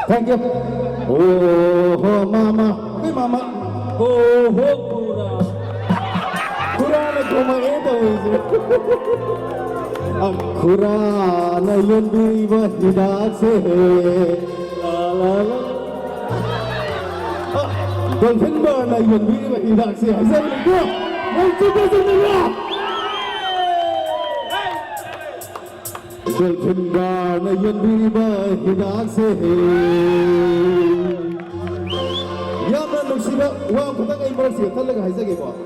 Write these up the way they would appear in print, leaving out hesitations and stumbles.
Thank you. Oh, mama. Hey, mama. Oh, kura. Kura na kumain ito. Ang kura na yun di ba hinase. La la la. Dolphin ba na yun di ba hinase. Hasan ko. Magsubo sa nila. Dolphin ba na yun di ba hinase. Yamna nungsiba wa putang ay marasi talaga haisage ko.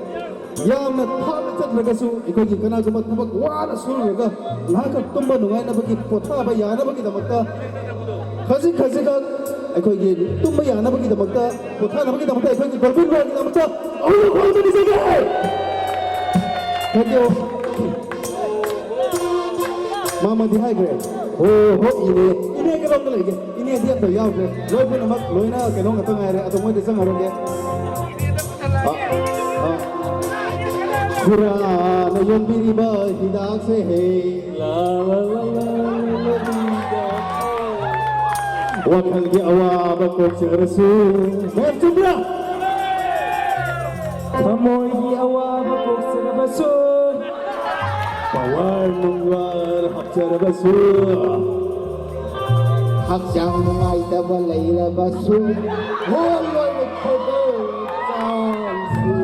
Yamna thaba chatragasu ikoi kana guma thabak wala suraga laga tumba nungai na bagi potha ba yana bagi damakta khaji khaji ka ikoi gi tumba yana bagi damakta potha na bagi damakta ikoi gi golfin ba gi damakta awu ko ni sige. Thank you. Mama di hai gre. Oh ini ke bang lagi. Ini dia tu yau gre. Loi pun amak loi na ke nong atong aire atong mo desang harong ke. Kura na yon biri ba hidak se he. La la la la la. Wakal ki awa ba ko se rasul. Mer chubra. Kamoy ki awa ba ko se rasul. Bawal mungwar hakjar basul. Hakjang ngay taba layla basu hol hol khodo chansi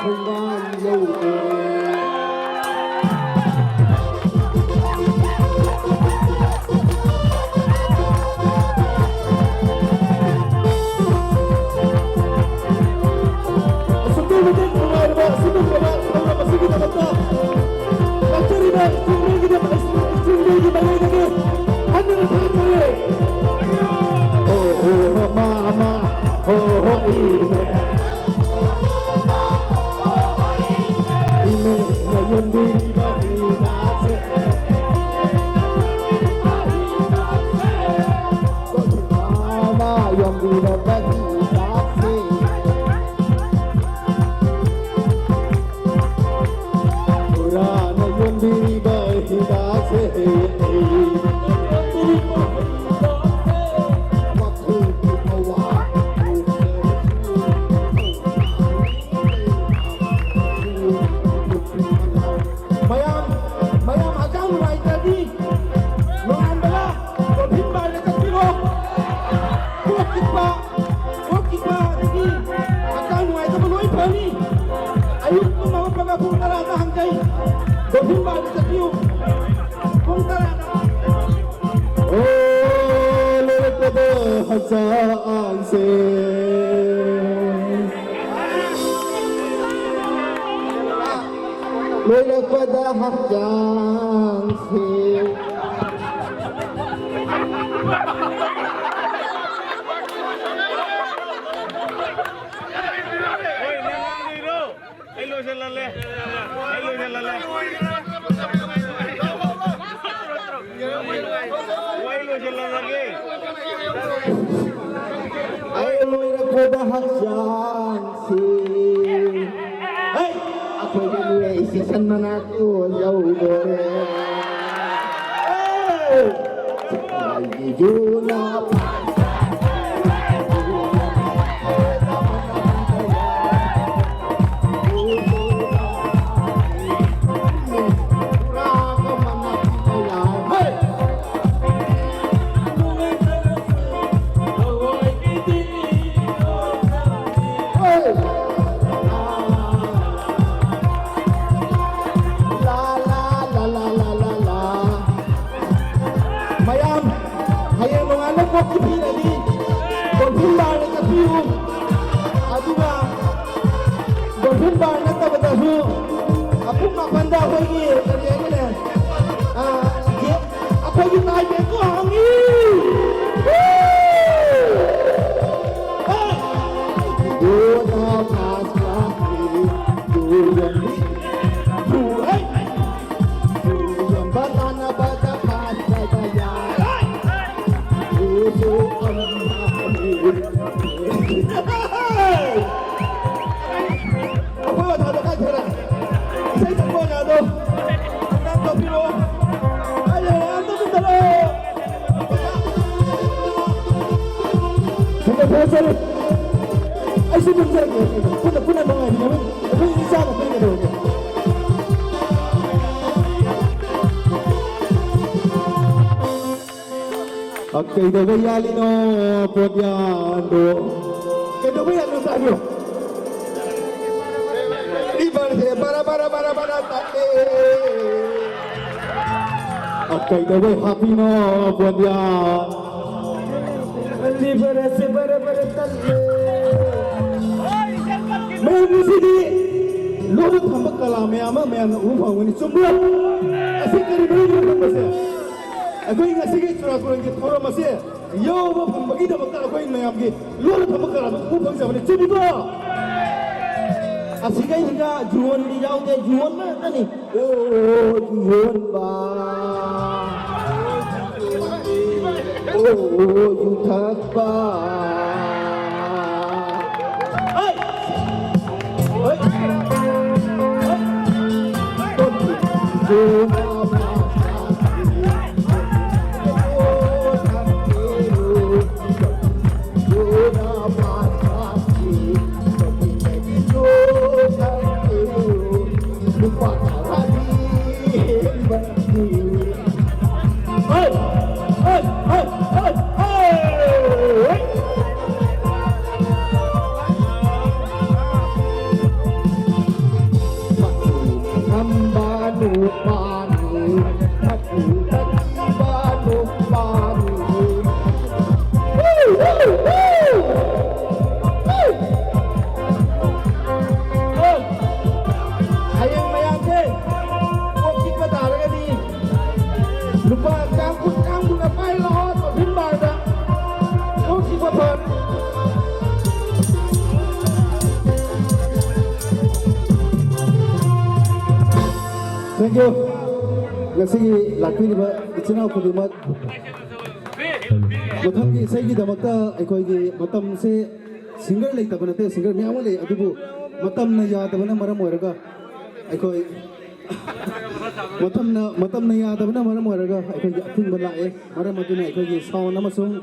khungan yau Sebelum kita mulai sebelum kita masuk kita baca. Cari dah sebelum kita sebelum kita lagi. Anda nak oh mama oh ini. Ini yang di bagi nasi. Mana yang di bagi nasi. Kurang yang di bagi nasi. Hazaan se lele pada hakjang se ay lele pada hakjang se hey ako dili isisan man ako yau gore ay juna Ayo, anda ꯊꯥꯒꯠꯆꯔꯤ ꯑꯩꯁꯨ ꯌꯨꯝꯖꯔꯒꯦ ꯄꯨꯟꯅ ꯄꯨꯟꯅ ꯅꯨꯡꯉꯥꯏꯃꯤꯟꯅꯕ ꯑꯩꯈꯣꯏ ꯏꯆꯥꯅ ꯄꯤꯒꯗꯧꯒꯦ ꯀꯩꯗꯧꯕ ꯌꯥꯜꯂꯤꯅꯣ ꯄꯣꯠꯌꯥꯟꯗꯣ ꯀꯩꯗꯧꯕ ꯌꯥꯜꯂꯤꯅꯣ ꯇꯥꯕꯤꯌꯣ 이발해 바라바라바라바라 따게 그이더왜 하피노 보냐 리버레스 바라바라 따게 매무시디 로드 탐박깔라메아마 매안 우방원이 좀블라 아색깔이 매우 탐박세 아거이 가시게 추라고는 게 토로마세 여우바 탐박이다 먹다 아거이 매암기 로드 탐박깔라마 우방자원이 좀이고 아시가이가 주원이 야우데 주원만 아니 오 주원바 오 유탁바 어이 어이 lupa kampung apa lo topin bada oh si bapak Thank you. Ngasih laki ni ba ichina ko di mat. Matam ki sai ki damakta ekoi ki matam se singer lai tabana te singer me amale adubu matam na ya tabana maram oraga ekoi matam na ya tabana maram oraga ekoi ki athing bala e maram aduna ekoi ki sound amasung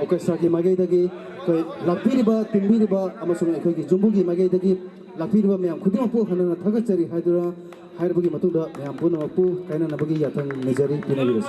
orchestra ki magai dagi koi lakpi ri ba timbi ri ba amasung ekoi ki jumbu ki magai dagi lakpi ri ba me am khudima po khana thagachari haidura 하이르부기 마투다 매암 보나마푸 카이나 나부기 야탕 메자리 피나비르스